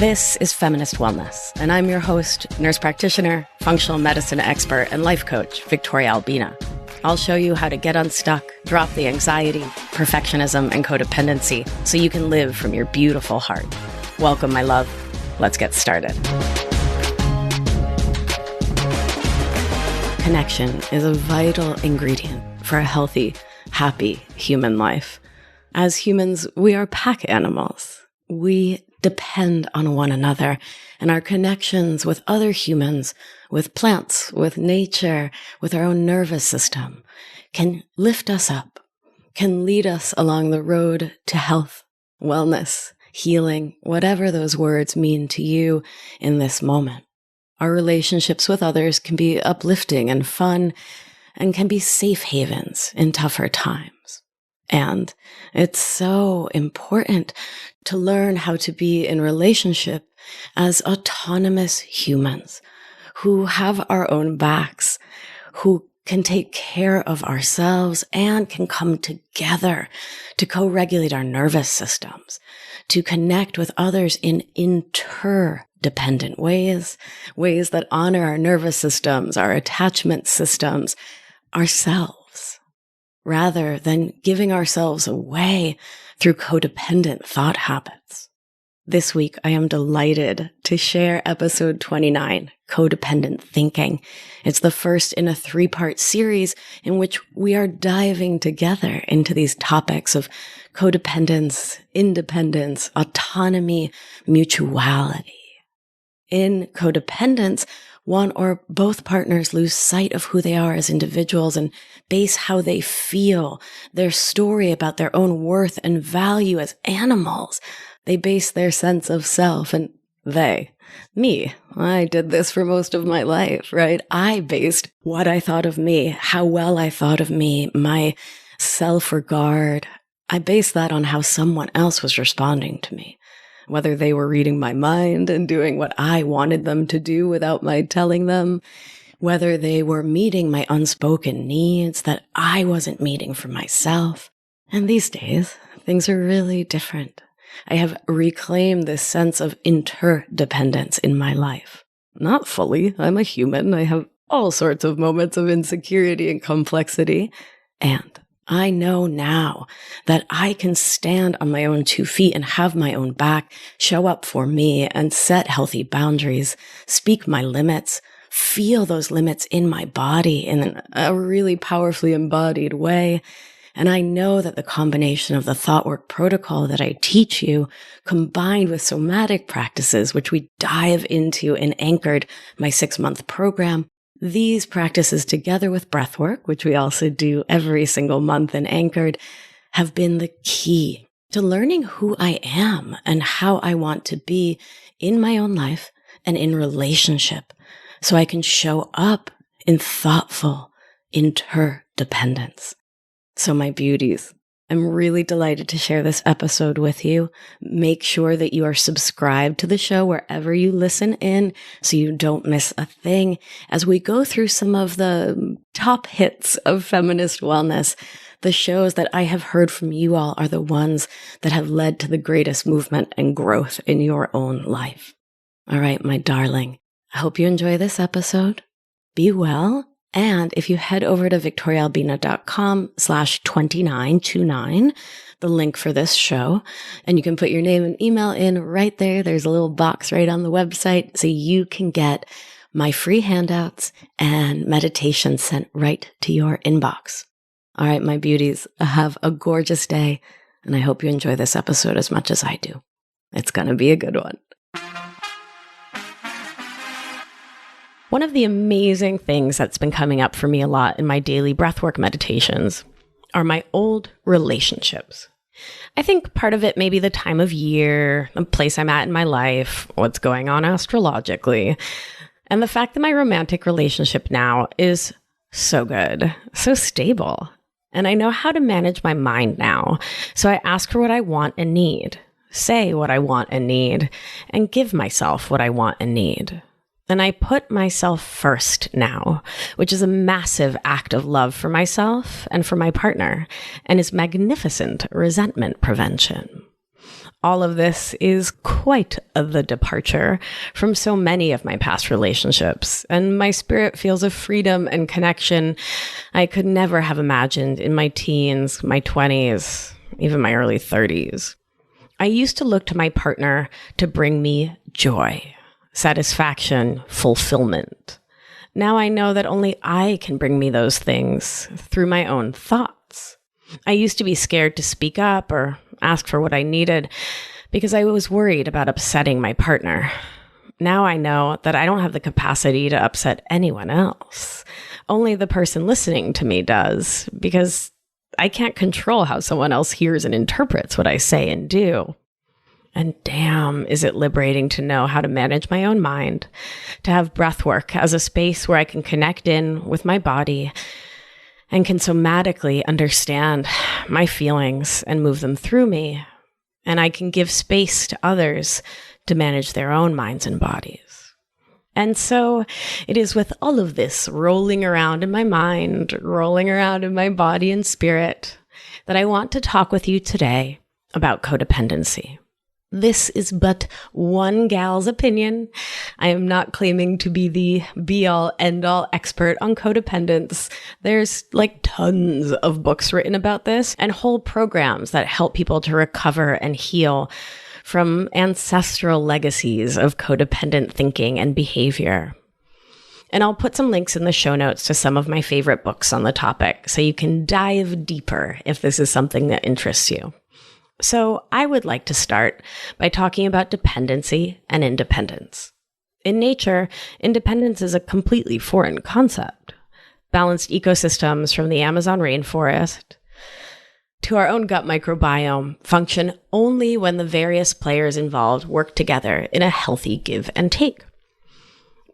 This is Feminist Wellness, and I'm your host, nurse practitioner, functional medicine expert, and life coach, Victoria Albina. I'll show you how to get unstuck, drop the anxiety, perfectionism, and codependency so you can live from your beautiful heart. Welcome, my love. Let's get started. Connection is a vital ingredient for a healthy, happy human life. As humans, we are pack animals. We depend on one another, and our connections with other humans, with plants, with nature, with our own nervous system can lift us up, can lead us along the road to health, wellness, healing, whatever those words mean to you in this moment. Our relationships with others can be uplifting and fun and can be safe havens in tougher times. And it's so important to learn how to be in relationship as autonomous humans who have our own backs, who can take care of ourselves and can come together to co-regulate our nervous systems, to connect with others in interdependent ways that honor our nervous systems, our attachment systems, ourselves, rather than giving ourselves away through codependent thought habits. This week, I am delighted to share episode 29, Codependent Thinking. It's the first in a 3-part series in which we are diving together into these topics of codependence, independence, autonomy, mutuality. In codependence, one or both partners lose sight of who they are as individuals and base how they feel, their story about their own worth and value as animals. They base their sense of self and me. I did this for most of my life, right? I based what I thought of me, how well I thought of me, my self-regard. I based that on how someone else was responding to me. Whether they were reading my mind and doing what I wanted them to do without my telling them, whether they were meeting my unspoken needs that I wasn't meeting for myself. And these days, things are really different. I have reclaimed this sense of interdependence in my life. Not fully. I'm a human. I have all sorts of moments of insecurity and complexity. And I know now that I can stand on my own 2 feet and have my own back, show up for me and set healthy boundaries, speak my limits, feel those limits in my body in a really powerfully embodied way. And I know that the combination of the thought work protocol that I teach you, combined with somatic practices, which we dive into in Anchored, my 6-month program, these practices together with breath work, which we also do every single month in Anchored, have been the key to learning who I am and how I want to be in my own life and in relationship so I can show up in thoughtful interdependence. So my beauties, I'm really delighted to share this episode with you. Make sure that you are subscribed to the show wherever you listen in so you don't miss a thing as we go through some of the top hits of feminist wellness. The shows that I have heard from you all are the ones that have led to the greatest movement and growth in your own life. All right, my darling, I hope you enjoy this episode. Be well. And if you head over to victoriaalbina.com/2929, the link for this show, and you can put your name and email in right there. There's a little box right on the website so you can get my free handouts and meditation sent right to your inbox. All right, my beauties, have a gorgeous day, and I hope you enjoy this episode as much as I do. It's going to be a good one. One of the amazing things that's been coming up for me a lot in my daily breathwork meditations are my old relationships. I think part of it may be the time of year, the place I'm at in my life, what's going on astrologically, and the fact that my romantic relationship now is so good, so stable. And I know how to manage my mind now. So I ask for what I want and need, say what I want and need, and give myself what I want and need. And I put myself first now, which is a massive act of love for myself and for my partner, and is magnificent resentment prevention. All of this is quite the departure from so many of my past relationships, and my spirit feels a freedom and connection I could never have imagined in my teens, my 20s, even my early 30s. I used to look to my partner to bring me joy, satisfaction, fulfillment. Now I know that only I can bring me those things through my own thoughts. I used to be scared to speak up or ask for what I needed because I was worried about upsetting my partner. Now I know that I don't have the capacity to upset anyone else. Only the person listening to me does, because I can't control how someone else hears and interprets what I say and do. And damn, is it liberating to know how to manage my own mind, to have breath work as a space where I can connect in with my body and can somatically understand my feelings and move them through me. And I can give space to others to manage their own minds and bodies. And so it is with all of this rolling around in my mind, rolling around in my body and spirit, that I want to talk with you today about codependency. This is but one gal's opinion. I am not claiming to be the be-all, end-all expert on codependence. There's like tons of books written about this and whole programs that help people to recover and heal from ancestral legacies of codependent thinking and behavior. And I'll put some links in the show notes to some of my favorite books on the topic so you can dive deeper if this is something that interests you. So I would like to start by talking about dependency and independence. In nature, independence is a completely foreign concept. Balanced ecosystems from the Amazon rainforest to our own gut microbiome function only when the various players involved work together in a healthy give and take.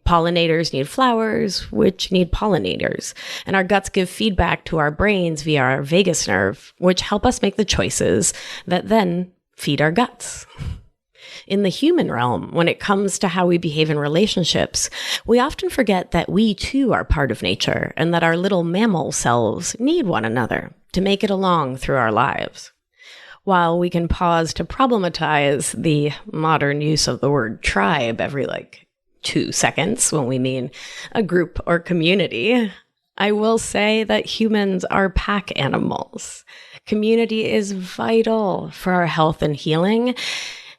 Pollinators need flowers, which need pollinators, and our guts give feedback to our brains via our vagus nerve, which help us make the choices that then feed our guts. In the human realm, when it comes to how we behave in relationships, we often forget that we too are part of nature and that our little mammal selves need one another to make it along through our lives. While we can pause to problematize the modern use of the word tribe every 2 seconds when we mean a group or community, I will say that humans are pack animals. Community is vital for our health and healing,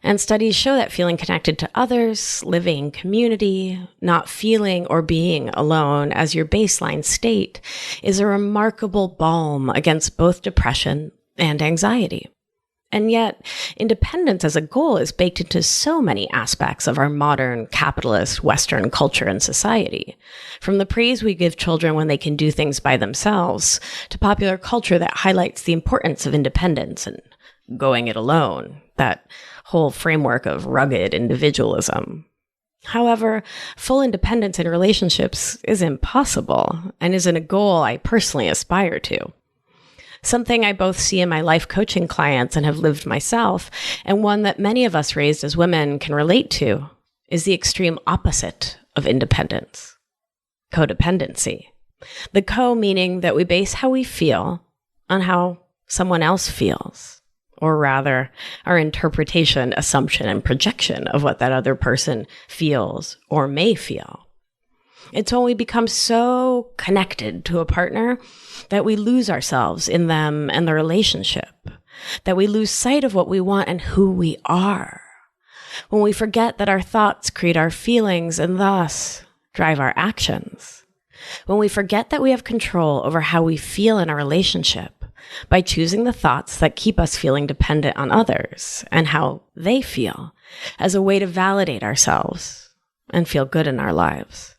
and studies show that feeling connected to others, living in community, not feeling or being alone as your baseline state is a remarkable balm against both depression and anxiety. And yet, independence as a goal is baked into so many aspects of our modern, capitalist, Western culture and society. From the praise we give children when they can do things by themselves, to popular culture that highlights the importance of independence and going it alone, that whole framework of rugged individualism. However, full independence in relationships is impossible and isn't a goal I personally aspire to. Something I both see in my life coaching clients and have lived myself, and one that many of us raised as women can relate to, is the extreme opposite of independence: codependency. The co meaning that we base how we feel on how someone else feels, or rather, our interpretation, assumption, and projection of what that other person feels or may feel. It's when we become so connected to a partner that we lose ourselves in them and the relationship, that we lose sight of what we want and who we are. When we forget that our thoughts create our feelings and thus drive our actions. When we forget that we have control over how we feel in a relationship by choosing the thoughts that keep us feeling dependent on others and how they feel as a way to validate ourselves and feel good in our lives.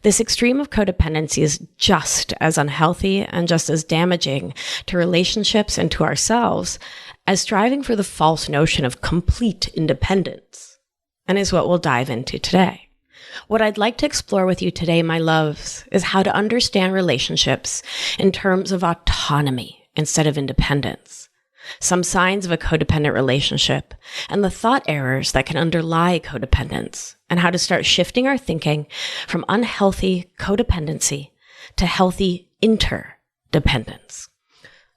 This extreme of codependency is just as unhealthy and just as damaging to relationships and to ourselves as striving for the false notion of complete independence, and is what we'll dive into today. What I'd like to explore with you today, my loves, is how to understand relationships in terms of autonomy instead of independence, some signs of a codependent relationship, and the thought errors that can underlie codependence, and how to start shifting our thinking from unhealthy codependency to healthy interdependence.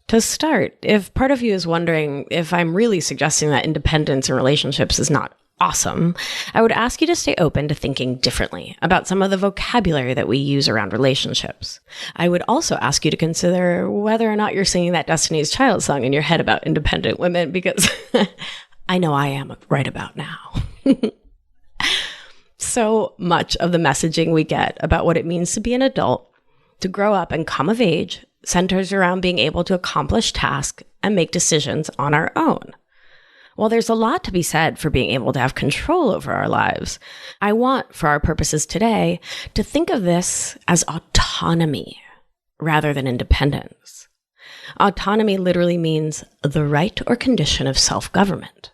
To start, if part of you is wondering if I'm really suggesting that independence in relationships is not awesome, I would ask you to stay open to thinking differently about some of the vocabulary that we use around relationships. I would also ask you to consider whether or not you're singing that Destiny's Child song in your head about independent women, because I know I am right about now. So much of the messaging we get about what it means to be an adult, to grow up and come of age, centers around being able to accomplish tasks and make decisions on our own. While there's a lot to be said for being able to have control over our lives, I want, for our purposes today, to think of this as autonomy rather than independence. Autonomy literally means the right or condition of self-government,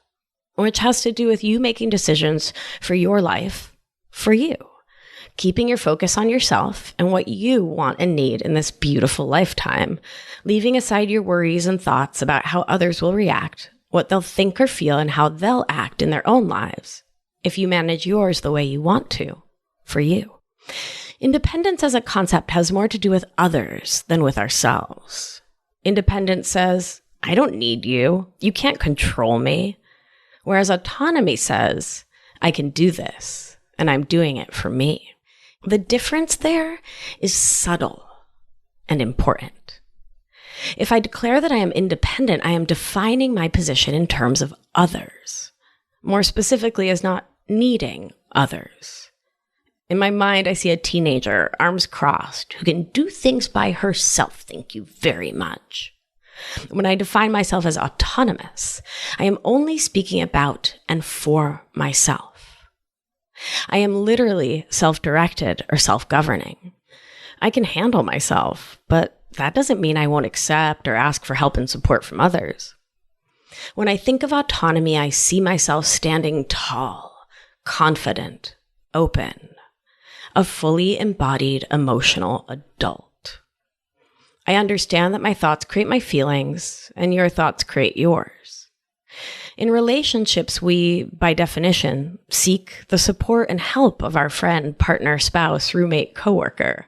which has to do with you making decisions for your life, for you, keeping your focus on yourself and what you want and need in this beautiful lifetime, leaving aside your worries and thoughts about how others will react, what they'll think or feel, and how they'll act in their own lives, if you manage yours the way you want to, for you. Independence as a concept has more to do with others than with ourselves. Independence says, I don't need you. You can't control me. Whereas autonomy says, I can do this, and I'm doing it for me. The difference there is subtle and important. If I declare that I am independent, I am defining my position in terms of others, more specifically as not needing others. In my mind, I see a teenager, arms crossed, who can do things by herself. Thank you very much. When I define myself as autonomous, I am only speaking about and for myself. I am literally self-directed or self-governing. I can handle myself, but that doesn't mean I won't accept or ask for help and support from others. When I think of autonomy, I see myself standing tall, confident, open, a fully embodied emotional adult. I understand that my thoughts create my feelings, and your thoughts create yours. In relationships, we, by definition, seek the support and help of our friend, partner, spouse, roommate, coworker.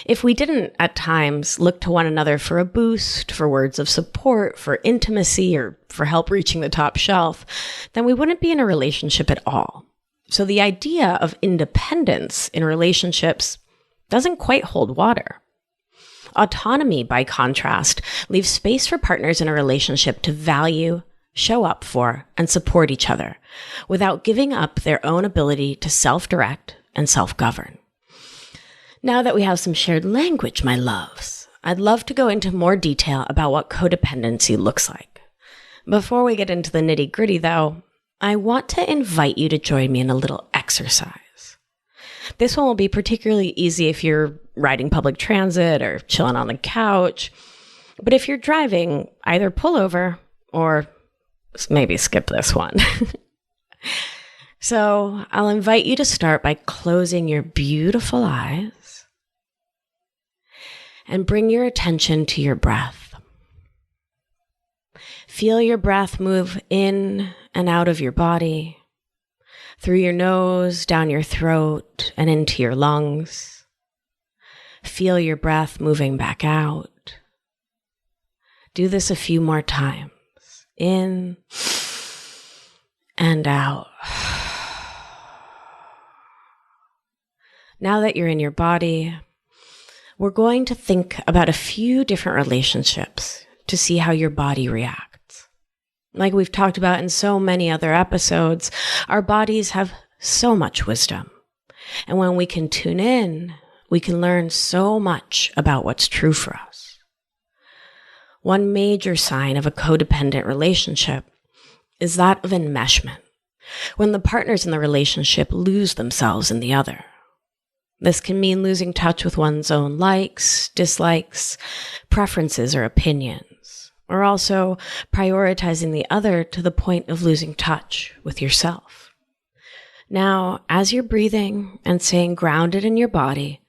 If we didn't, at times, look to one another for a boost, for words of support, for intimacy, or for help reaching the top shelf, then we wouldn't be in a relationship at all. So the idea of independence in relationships doesn't quite hold water. Autonomy, by contrast, leaves space for partners in a relationship to value, show up for, and support each other without giving up their own ability to self-direct and self-govern. Now that we have some shared language, my loves, I'd love to go into more detail about what codependency looks like. Before we get into the nitty-gritty, though, I want to invite you to join me in a little exercise. This one will be particularly easy if you're riding public transit or chilling on the couch. But if you're driving, either pull over or maybe skip this one. So I'll invite you to start by closing your beautiful eyes and bring your attention to your breath. Feel your breath move in and out of your body, through your nose, down your throat, and into your lungs. Feel your breath moving back out. Do this a few more times. In and out. Now that you're in your body, we're going to think about a few different relationships to see how your body reacts. Like we've talked about in so many other episodes, our bodies have so much wisdom. And when we can tune in, we can learn so much about what's true for us. One major sign of a codependent relationship is that of enmeshment, when the partners in the relationship lose themselves in the other. This can mean losing touch with one's own likes, dislikes, preferences, or opinions, or also prioritizing the other to the point of losing touch with yourself. Now, as you're breathing and staying grounded in your body,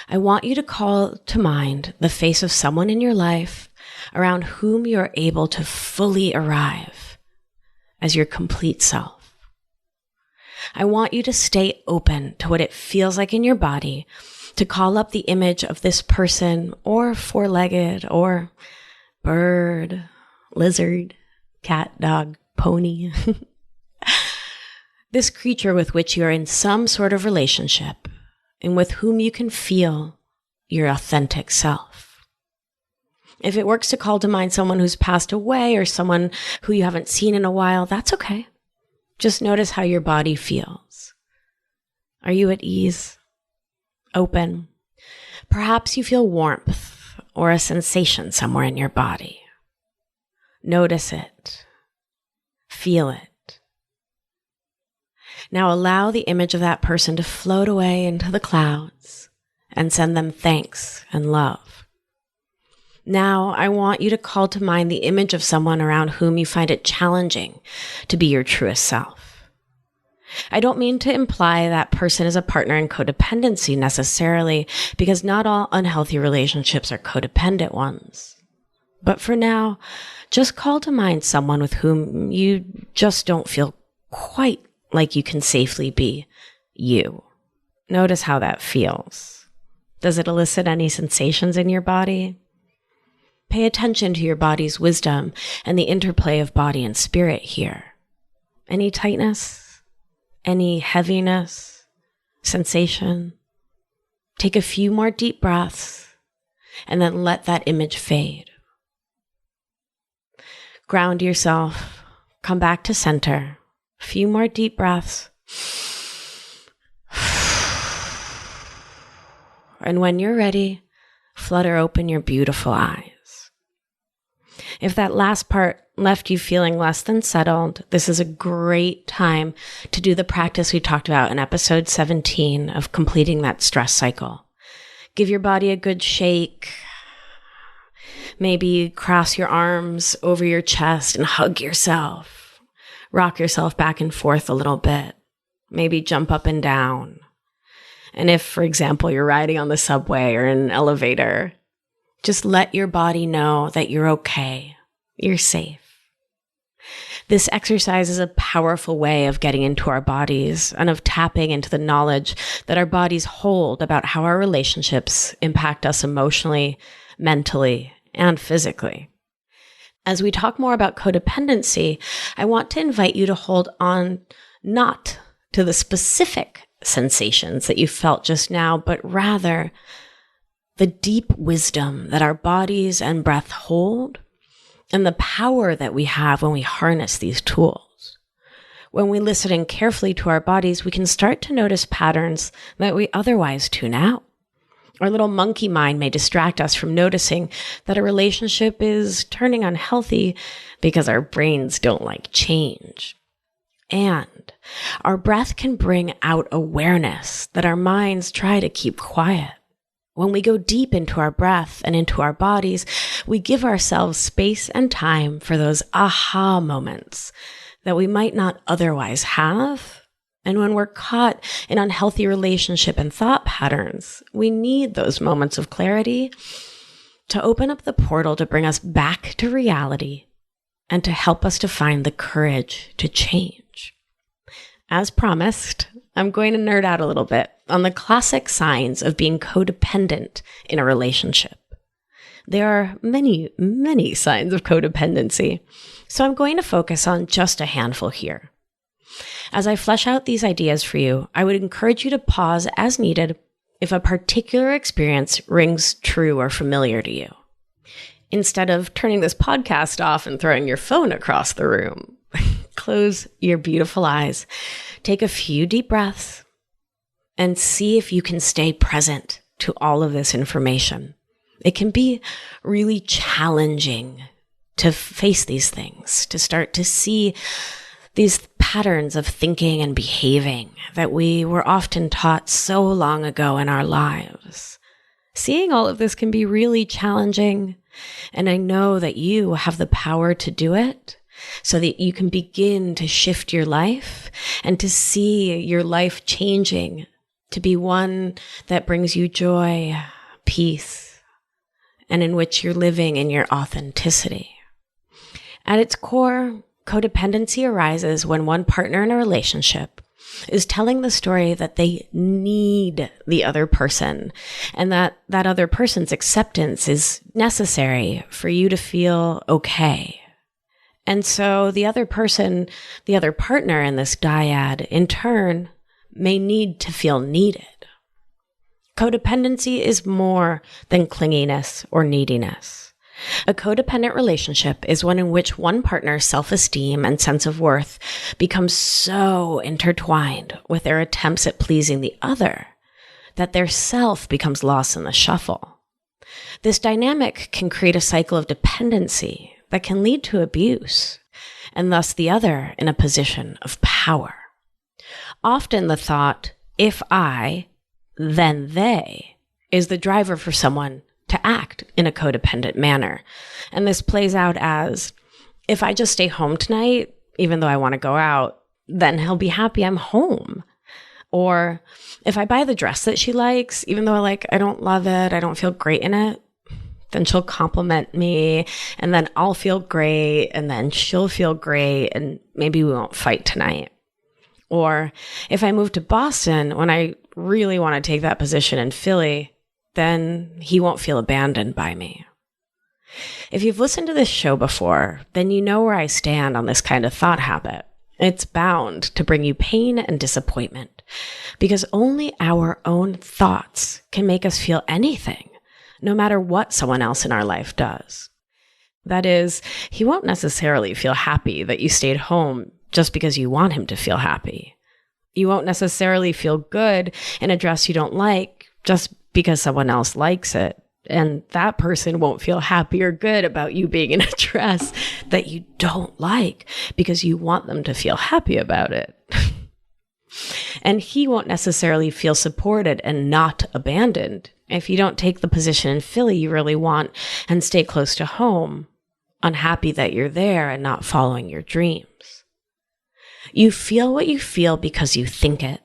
I want you to call to mind the face of someone in your life around whom you are able to fully arrive as your complete self. I want you to stay open to what it feels like in your body, to call up the image of this person or four-legged or bird, lizard, cat, dog, pony. This creature with which you are in some sort of relationship and with whom you can feel your authentic self. If it works to call to mind someone who's passed away or someone who you haven't seen in a while, that's okay. Just notice how your body feels. Are you at ease? Open? Perhaps you feel warmth or a sensation somewhere in your body. Notice it. Feel it. Now allow the image of that person to float away into the clouds and send them thanks and love. Now I want you to call to mind the image of someone around whom you find it challenging to be your truest self. I don't mean to imply that person is a partner in codependency necessarily, because not all unhealthy relationships are codependent ones. But for now, just call to mind someone with whom you just don't feel quite like you can safely be you. Notice how that feels. Does it elicit any sensations in your body? Pay attention to your body's wisdom and the interplay of body and spirit here. Any tightness? Any heaviness? Sensation? Take a few more deep breaths and then let that image fade. Ground yourself. Come back to center. A few more deep breaths. And when you're ready, flutter open your beautiful eyes. If that last part left you feeling less than settled, this is a great time to do the practice we talked about in episode 17 of completing that stress cycle. Give your body a good shake. Maybe cross your arms over your chest and hug yourself. Rock yourself back and forth a little bit. Maybe jump up and down. And if, for example, you're riding on the subway or in an elevator, just let your body know that you're okay. You're safe. This exercise is a powerful way of getting into our bodies and of tapping into the knowledge that our bodies hold about how our relationships impact us emotionally, mentally, and physically. As we talk more about codependency, I want to invite you to hold on not to the specific sensations that you felt just now, but rather the deep wisdom that our bodies and breath hold and the power that we have when we harness these tools. When we listen in carefully to our bodies, we can start to notice patterns that we otherwise tune out. Our little monkey mind may distract us from noticing that a relationship is turning unhealthy because our brains don't like change. And our breath can bring out awareness that our minds try to keep quiet. When we go deep into our breath and into our bodies, we give ourselves space and time for those aha moments that we might not otherwise have. And when we're caught in unhealthy relationship and thought patterns, we need those moments of clarity to open up the portal to bring us back to reality and to help us to find the courage to change. As promised, I'm going to nerd out a little bit on the classic signs of being codependent in a relationship. There are many, many signs of codependency, so I'm going to focus on just a handful here. As I flesh out these ideas for you, I would encourage you to pause as needed if a particular experience rings true or familiar to you. Instead of turning this podcast off and throwing your phone across the room, close your beautiful eyes, take a few deep breaths, and see if you can stay present to all of this information. It can be really challenging to face these things, to start to see these patterns of thinking and behaving that we were often taught so long ago in our lives. Seeing all of this can be really challenging, and I know that you have the power to do it so that you can begin to shift your life and to see your life changing to be one that brings you joy, peace, and in which you're living in your authenticity. At its core, codependency arises when one partner in a relationship is telling the story that they need the other person and that other person's acceptance is necessary for you to feel okay. And so the other person, the other partner in this dyad, in turn, may need to feel needed. Codependency is more than clinginess or neediness. A codependent relationship is one in which one partner's self-esteem and sense of worth becomes so intertwined with their attempts at pleasing the other that their self becomes lost in the shuffle. This dynamic can create a cycle of dependency that can lead to abuse, and thus the other in a position of power. Often the thought, if I, then they, is the driver for someone to act in a codependent manner. And this plays out as, if I just stay home tonight, even though I want to go out, then he'll be happy I'm home. Or if I buy the dress that she likes, even though I don't love it, I don't feel great in it, then she'll compliment me, and then I'll feel great, and then she'll feel great, and maybe we won't fight tonight. Or if I move to Boston when I really want to take that position in Philly, then he won't feel abandoned by me. If you've listened to this show before, then you know where I stand on this kind of thought habit. It's bound to bring you pain and disappointment, because only our own thoughts can make us feel anything, no matter what someone else in our life does. That is, he won't necessarily feel happy that you stayed home just because you want him to feel happy. You won't necessarily feel good in a dress you don't like just because someone else likes it. And that person won't feel happy or good about you being in a dress that you don't like because you want them to feel happy about it. And he won't necessarily feel supported and not abandoned if you don't take the position in Philly you really want and stay close to home, unhappy that you're there and not following your dreams. You feel what you feel because you think it,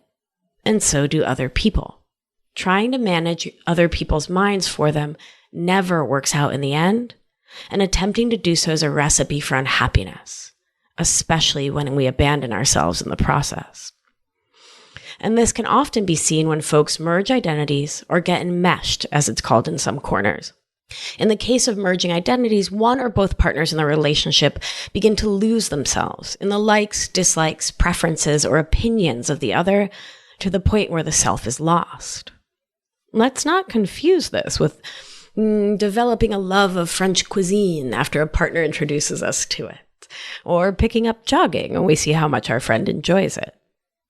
and so do other people. Trying to manage other people's minds for them never works out in the end, and attempting to do so is a recipe for unhappiness, especially when we abandon ourselves in the process. And this can often be seen when folks merge identities or get enmeshed, as it's called in some corners. In the case of merging identities, one or both partners in the relationship begin to lose themselves in the likes, dislikes, preferences, or opinions of the other to the point where the self is lost. Let's not confuse this with developing a love of French cuisine after a partner introduces us to it, or picking up jogging when we see how much our friend enjoys it.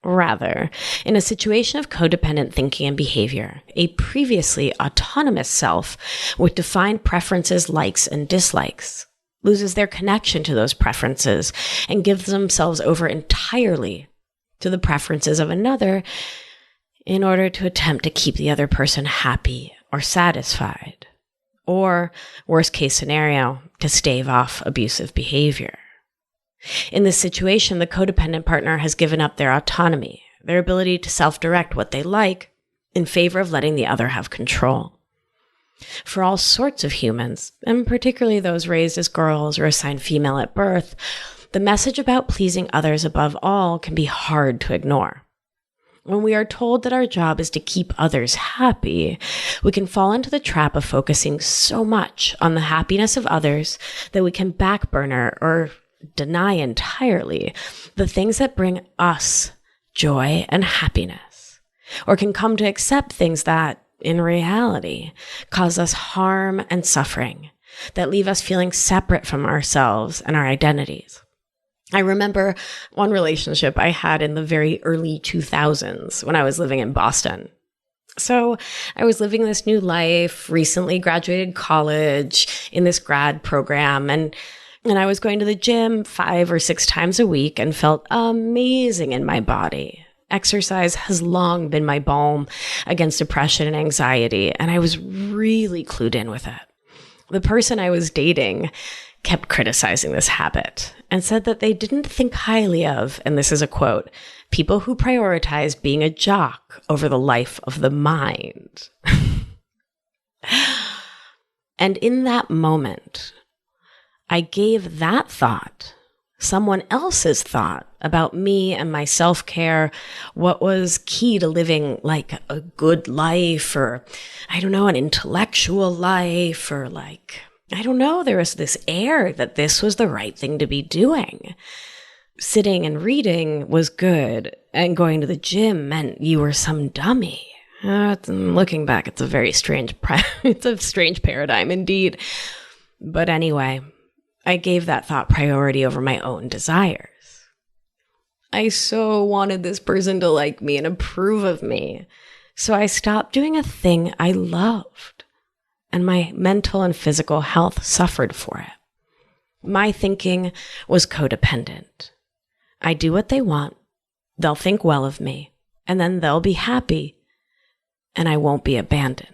Rather, in a situation of codependent thinking and behavior, a previously autonomous self with defined preferences, likes, and dislikes loses their connection to those preferences and gives themselves over entirely to the preferences of another in order to attempt to keep the other person happy or satisfied, or, worst case scenario, to stave off abusive behavior. In this situation, the codependent partner has given up their autonomy, their ability to self-direct what they like, in favor of letting the other have control. For all sorts of humans, and particularly those raised as girls or assigned female at birth, the message about pleasing others above all can be hard to ignore. When we are told that our job is to keep others happy, we can fall into the trap of focusing so much on the happiness of others that we can backburner or deny entirely the things that bring us joy and happiness, or can come to accept things that, in reality, cause us harm and suffering, that leave us feeling separate from ourselves and our identities. I remember one relationship I had in the very early 2000s when I was living in Boston. So I was living this new life, recently graduated college in this grad program, and I was going to the gym 5 or 6 times a week and felt amazing in my body. Exercise has long been my balm against depression and anxiety, and I was really clued in with it. The person I was dating kept criticizing this habit and said that they didn't think highly of, and this is a quote, people who prioritize being a jock over the life of the mind. And in that moment, I gave that thought someone else's thought about me and my self-care, what was key to living like a good life, or I don't know, an intellectual life, or like, I don't know, there was this air that this was the right thing to be doing. Sitting and reading was good, and going to the gym meant you were some dummy. Looking back, it's a very strange, it's a strange paradigm indeed. But anyway, I gave that thought priority over my own desires. I so wanted this person to like me and approve of me. So I stopped doing a thing I loved, and my mental and physical health suffered for it. My thinking was codependent. I do what they want, they'll think well of me, and then they'll be happy, and I won't be abandoned.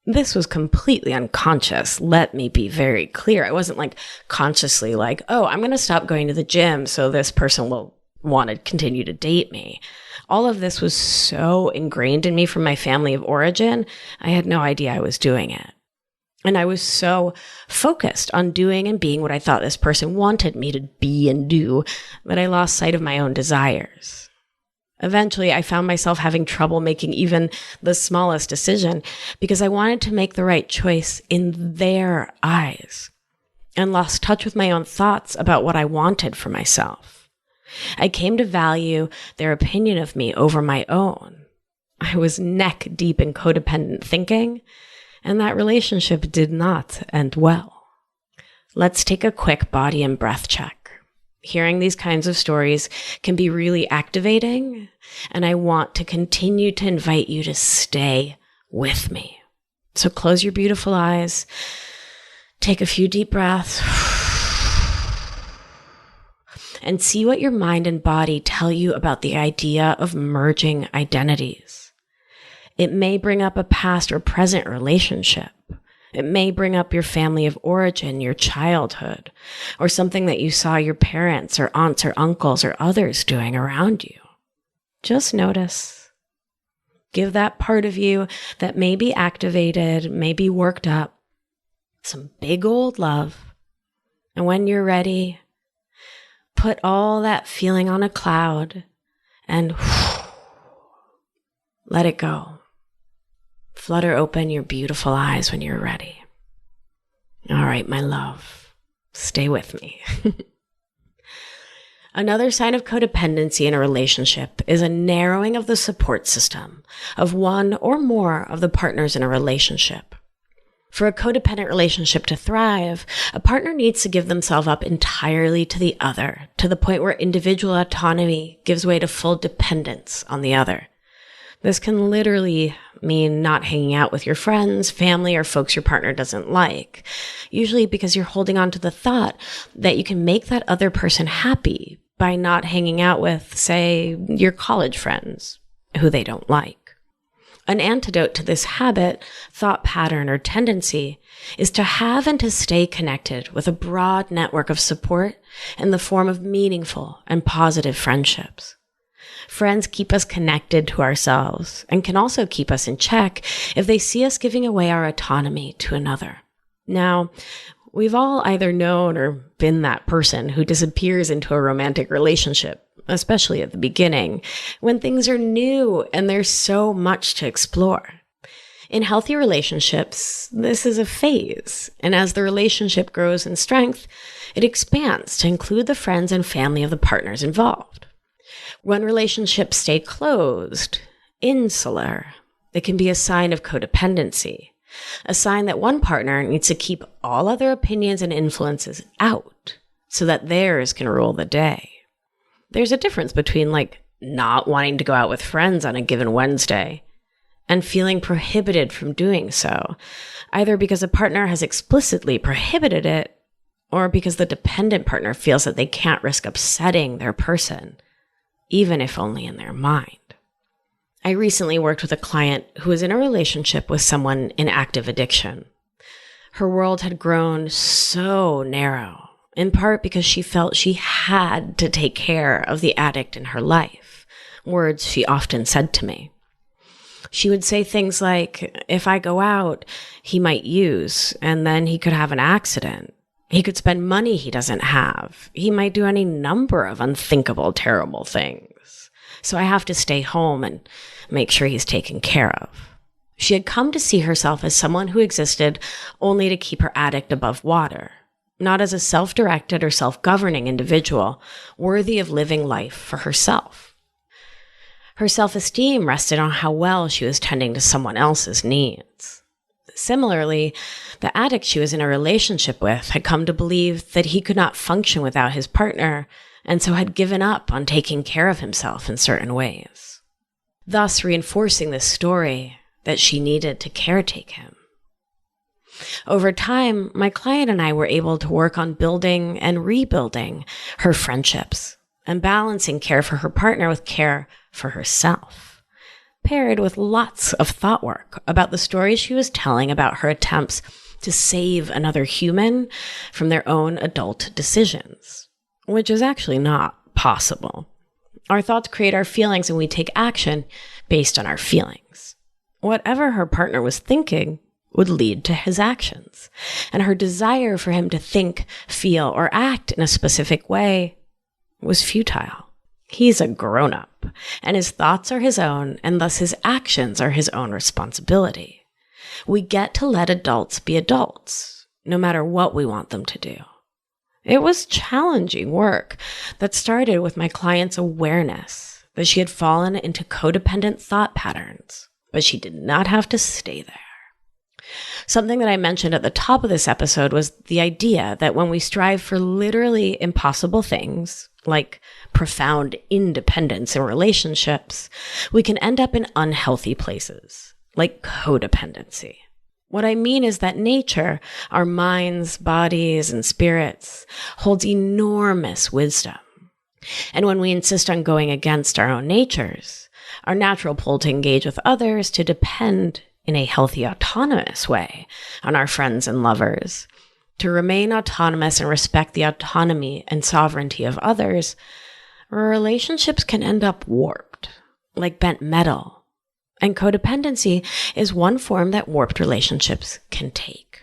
This was completely unconscious. Let me be very clear. I wasn't like consciously like, oh, I'm going to stop going to the gym so this person will want to continue to date me. All of this was so ingrained in me from my family of origin, I had no idea I was doing it. And I was so focused on doing and being what I thought this person wanted me to be and do that I lost sight of my own desires. Eventually, I found myself having trouble making even the smallest decision because I wanted to make the right choice in their eyes and lost touch with my own thoughts about what I wanted for myself. I came to value their opinion of me over my own. I was neck deep in codependent thinking, and that relationship did not end well. Let's take a quick body and breath check. Hearing these kinds of stories can be really activating, and I want to continue to invite you to stay with me. So close your beautiful eyes, take a few deep breaths, and see what your mind and body tell you about the idea of merging identities. It may bring up a past or present relationship. It may bring up your family of origin, your childhood, or something that you saw your parents or aunts or uncles or others doing around you. Just notice. Give that part of you that may be activated, may be worked up, some big old love. And when you're ready, put all that feeling on a cloud and let it go. Flutter open your beautiful eyes when you're ready. All right, my love, stay with me. Another sign of codependency in a relationship is a narrowing of the support system of one or more of the partners in a relationship. For a codependent relationship to thrive, a partner needs to give themselves up entirely to the other, to the point where individual autonomy gives way to full dependence on the other. This can literally mean not hanging out with your friends, family, or folks your partner doesn't like, usually because you're holding on to the thought that you can make that other person happy by not hanging out with, say, your college friends who they don't like. An antidote to this habit, thought pattern, or tendency is to have and to stay connected with a broad network of support in the form of meaningful and positive friendships. Friends keep us connected to ourselves and can also keep us in check if they see us giving away our autonomy to another. Now, we've all either known or been that person who disappears into a romantic relationship, especially at the beginning, when things are new and there's so much to explore. In healthy relationships, this is a phase, and as the relationship grows in strength, it expands to include the friends and family of the partners involved. When relationships stay closed, insular, it can be a sign of codependency, a sign that one partner needs to keep all other opinions and influences out so that theirs can rule the day. There's a difference between not wanting to go out with friends on a given Wednesday and feeling prohibited from doing so, either because a partner has explicitly prohibited it or because the dependent partner feels that they can't risk upsetting their person, even if only in their mind. I recently worked with a client who was in a relationship with someone in active addiction. Her world had grown so narrow, in part because she felt she had to take care of the addict in her life, words she often said to me. She would say things like, if I go out, he might use, and then he could have an accident. He could spend money he doesn't have. He might do any number of unthinkable, terrible things. So I have to stay home and make sure he's taken care of. She had come to see herself as someone who existed only to keep her addict above water, not as a self-directed or self-governing individual worthy of living life for herself. Her self-esteem rested on how well she was tending to someone else's needs. Similarly, the addict she was in a relationship with had come to believe that he could not function without his partner, and so had given up on taking care of himself in certain ways, thus reinforcing this story that she needed to caretake him. Over time, my client and I were able to work on building and rebuilding her friendships and balancing care for her partner with care for herself, paired with lots of thought work about the stories she was telling about her attempts to save another human from their own adult decisions, which is actually not possible. Our thoughts create our feelings, and we take action based on our feelings. Whatever her partner was thinking would lead to his actions, and her desire for him to think, feel, or act in a specific way was futile. He's a grown-up, and his thoughts are his own, and thus his actions are his own responsibility. We get to let adults be adults, no matter what we want them to do. It was challenging work that started with my client's awareness that she had fallen into codependent thought patterns, but she did not have to stay there. Something that I mentioned at the top of this episode was the idea that when we strive for literally impossible things, like profound independence in relationships, we can end up in unhealthy places, like codependency. What I mean is that nature, our minds, bodies, and spirits, holds enormous wisdom. And when we insist on going against our own natures, our natural pull to engage with others, to depend in a healthy, autonomous way on our friends and lovers, to remain autonomous and respect the autonomy and sovereignty of others, our relationships can end up warped, like bent metal. And codependency is one form that warped relationships can take.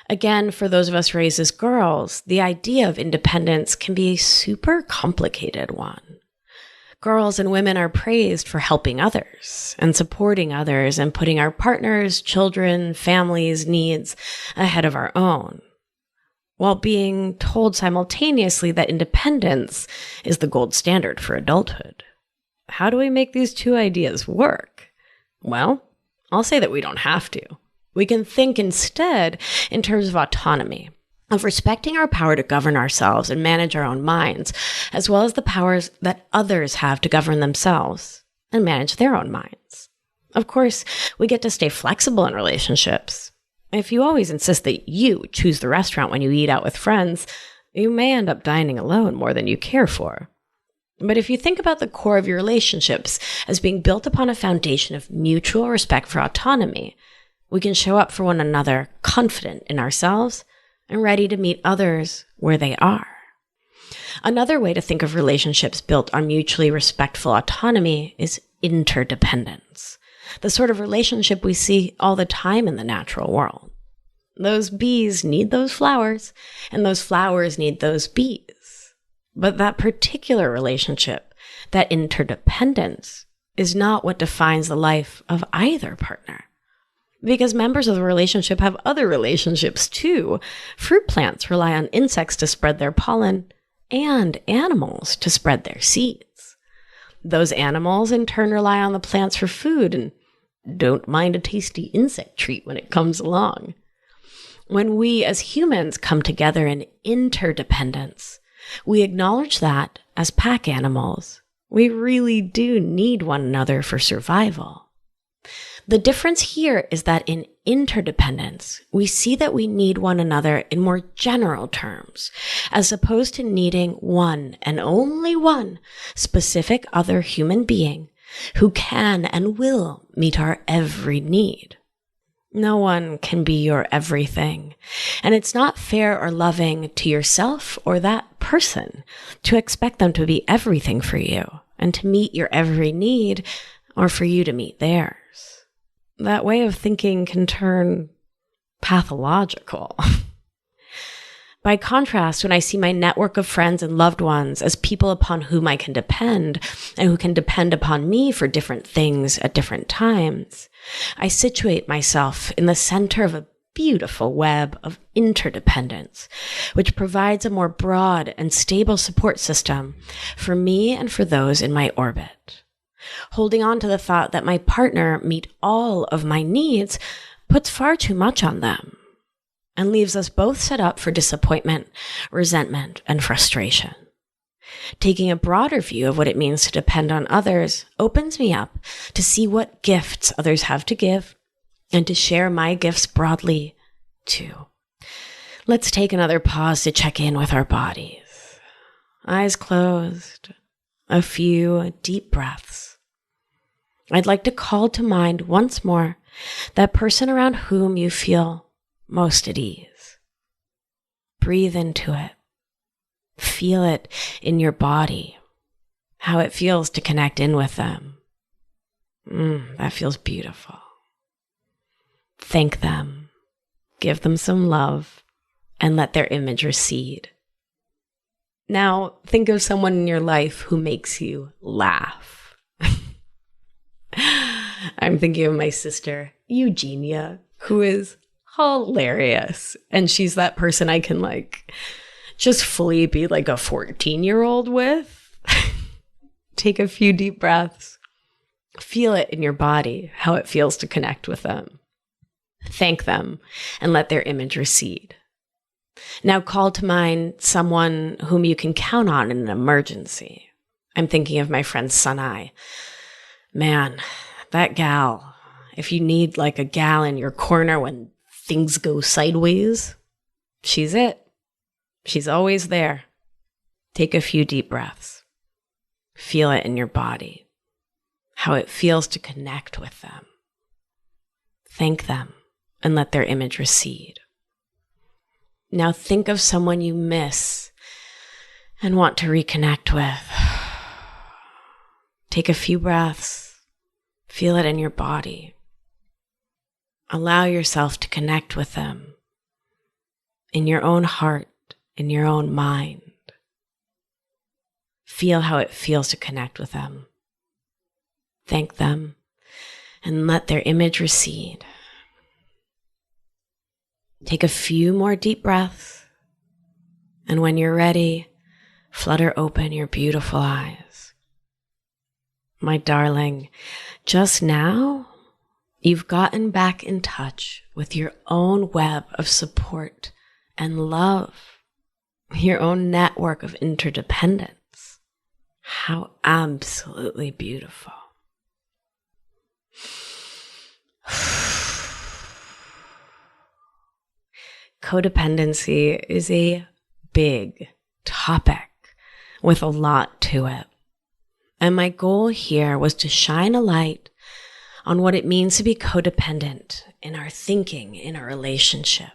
Again, for those of us raised as girls, the idea of independence can be a super complicated one. Girls and women are praised for helping others and supporting others and putting our partners, children, families' needs ahead of our own, while being told simultaneously that independence is the gold standard for adulthood. How do we make these two ideas work? Well, I'll say that we don't have to. We can think instead in terms of autonomy, of respecting our power to govern ourselves and manage our own minds, as well as the powers that others have to govern themselves and manage their own minds. Of course, we get to stay flexible in relationships. If you always insist that you choose the restaurant when you eat out with friends, you may end up dining alone more than you care for. But if you think about the core of your relationships as being built upon a foundation of mutual respect for autonomy, we can show up for one another confident in ourselves and ready to meet others where they are. Another way to think of relationships built on mutually respectful autonomy is interdependence, the sort of relationship we see all the time in the natural world. Those bees need those flowers, and those flowers need those bees. But that particular relationship, that interdependence, is not what defines the life of either partner. Because members of the relationship have other relationships too. Fruit plants rely on insects to spread their pollen and animals to spread their seeds. Those animals in turn rely on the plants for food and don't mind a tasty insect treat when it comes along. When we as humans come together in interdependence, we acknowledge that, as pack animals, we really do need one another for survival. The difference here is that in interdependence, we see that we need one another in more general terms, as opposed to needing one and only one specific other human being who can and will meet our every need. No one can be your everything, and it's not fair or loving to yourself or that person to expect them to be everything for you and to meet your every need or for you to meet theirs. That way of thinking can turn pathological. By contrast, when I see my network of friends and loved ones as people upon whom I can depend and who can depend upon me for different things at different times, I situate myself in the center of a beautiful web of interdependence, which provides a more broad and stable support system for me and for those in my orbit. Holding on to the thought that my partner meet all of my needs puts far too much on them and leaves us both set up for disappointment, resentment, and frustration. Taking a broader view of what it means to depend on others opens me up to see what gifts others have to give and to share my gifts broadly too. Let's take another pause to check in with our bodies. Eyes closed, a few deep breaths. I'd like to call to mind once more that person around whom you feel most at ease. Breathe into it. Feel it in your body, how it feels to connect in with them. That feels beautiful. Thank them, give them some love, and let their image recede. Now, think of someone in your life who makes you laugh. I'm thinking of my sister, Eugenia, who is hilarious. And she's that person I can just fully be like a 14-year-old with. Take a few deep breaths. Feel it in your body, how it feels to connect with them. Thank them and let their image recede. Now call to mind someone whom you can count on in an emergency. I'm thinking of my friend Sanai. Man, that gal, if you need a gal in your corner when things go sideways, she's it. She's always there. Take a few deep breaths. Feel it in your body, how it feels to connect with them. Thank them and let their image recede. Now think of someone you miss and want to reconnect with. Take a few breaths. Feel it in your body. Allow yourself to connect with them in your own heart, in your own mind. Feel how it feels to connect with them. Thank them and let their image recede. Take a few more deep breaths, and when you're ready, flutter open your beautiful eyes. My darling, just now, you've gotten back in touch with your own web of support and love, your own network of interdependence. How absolutely beautiful. Codependency is a big topic with a lot to it. And my goal here was to shine a light on what it means to be codependent in our thinking, in our relationship.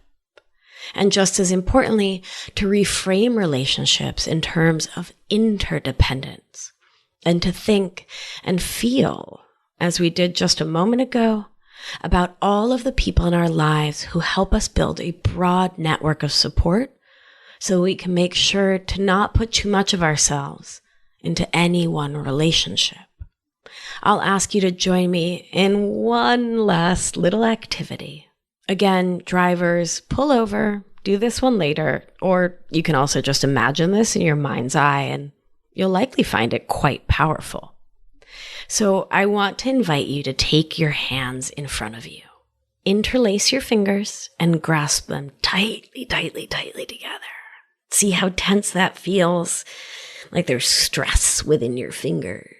And just as importantly, to reframe relationships in terms of interdependence and to think and feel, as we did just a moment ago, about all of the people in our lives who help us build a broad network of support so we can make sure to not put too much of ourselves into any one relationship. I'll ask you to join me in one last little activity. Again, drivers, pull over, do this one later, or you can also just imagine this in your mind's eye and you'll likely find it quite powerful. So I want to invite you to take your hands in front of you. Interlace your fingers and grasp them tightly, tightly, tightly together. See how tense that feels, like there's stress within your fingers.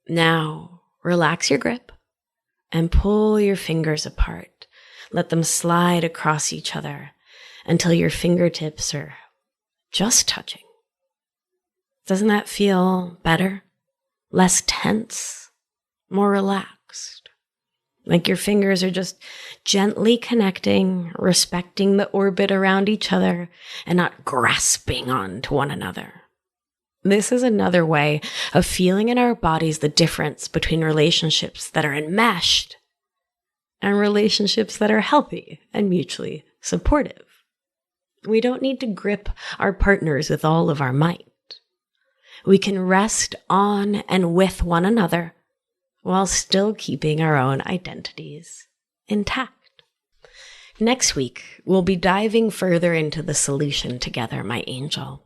Now, relax your grip and pull your fingers apart. Let them slide across each other until your fingertips are just touching. Doesn't that feel better? Less tense, more relaxed. Like your fingers are just gently connecting, respecting the orbit around each other, and not grasping onto one another. This is another way of feeling in our bodies the difference between relationships that are enmeshed and relationships that are healthy and mutually supportive. We don't need to grip our partners with all of our might. We can rest on and with one another while still keeping our own identities intact. Next week, we'll be diving further into the solution together, my angel,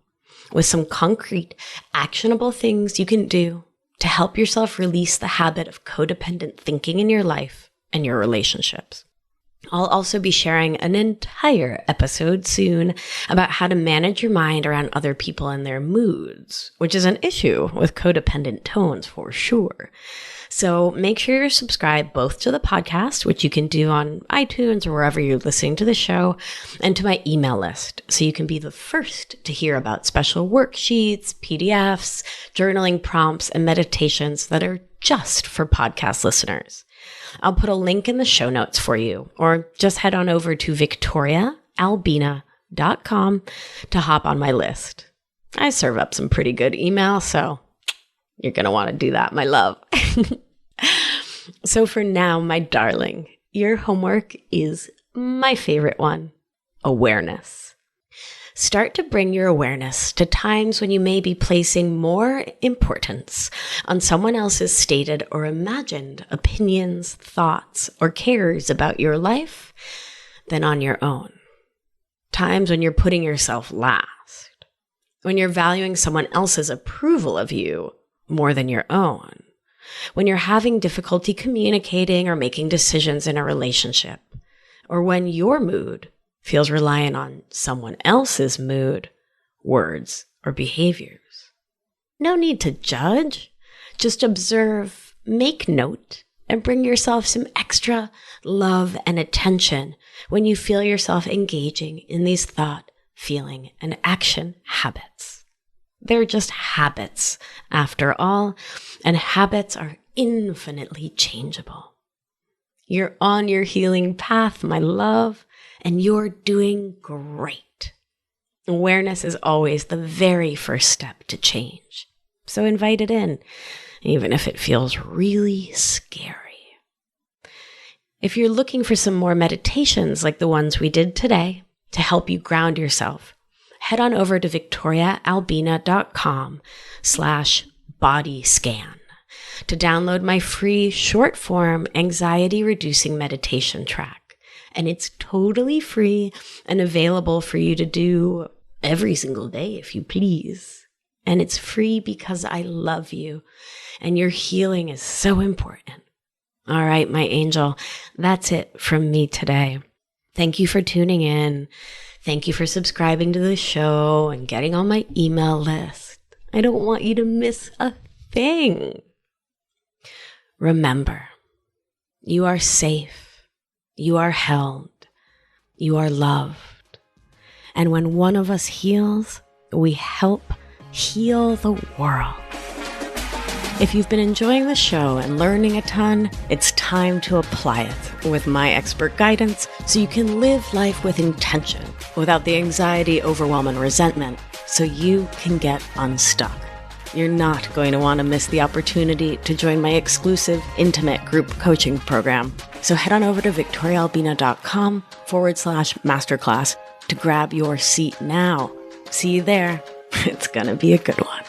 with some concrete, actionable things you can do to help yourself release the habit of codependent thinking in your life and your relationships. I'll also be sharing an entire episode soon about how to manage your mind around other people and their moods, which is an issue with codependent tones for sure. So make sure you're subscribed both to the podcast, which you can do on iTunes or wherever you're listening to the show, and to my email list, so you can be the first to hear about special worksheets, PDFs, journaling prompts, and meditations that are just for podcast listeners. I'll put a link in the show notes for you, or just head on over to victoriaalbina.com to hop on my list. I serve up some pretty good email, so you're going to want to do that, my love. So for now, my darling, your homework is my favorite one: awareness. Start to bring your awareness to times when you may be placing more importance on someone else's stated or imagined opinions, thoughts, or cares about your life than on your own. Times when you're putting yourself last, when you're valuing someone else's approval of you more than your own, when you're having difficulty communicating or making decisions in a relationship, or when your mood feels reliant on someone else's mood, words, or behaviors. No need to judge. Just observe, make note, and bring yourself some extra love and attention when you feel yourself engaging in these thought, feeling, and action habits. They're just habits, after all, and habits are infinitely changeable. You're on your healing path, my love, and you're doing great. Awareness is always the very first step to change. So invite it in, even if it feels really scary. If you're looking for some more meditations like the ones we did today to help you ground yourself, head on over to victoriaalbina.com/bodyscan to download my free short-form anxiety-reducing meditation track. And it's totally free and available for you to do every single day if you please. And it's free because I love you and your healing is so important. All right, my angel, that's it from me today. Thank you for tuning in. Thank you for subscribing to the show and getting on my email list. I don't want you to miss a thing. Remember, you are safe. You are held. You are loved. And when one of us heals, we help heal the world. If you've been enjoying the show and learning a ton, it's time to apply it with my expert guidance so you can live life with intention without the anxiety, overwhelm, and resentment so you can get unstuck. You're not going to want to miss the opportunity to join my exclusive, intimate group coaching program. So head on over to victoriaalbina.com/masterclass to grab your seat now. See you there. It's going to be a good one.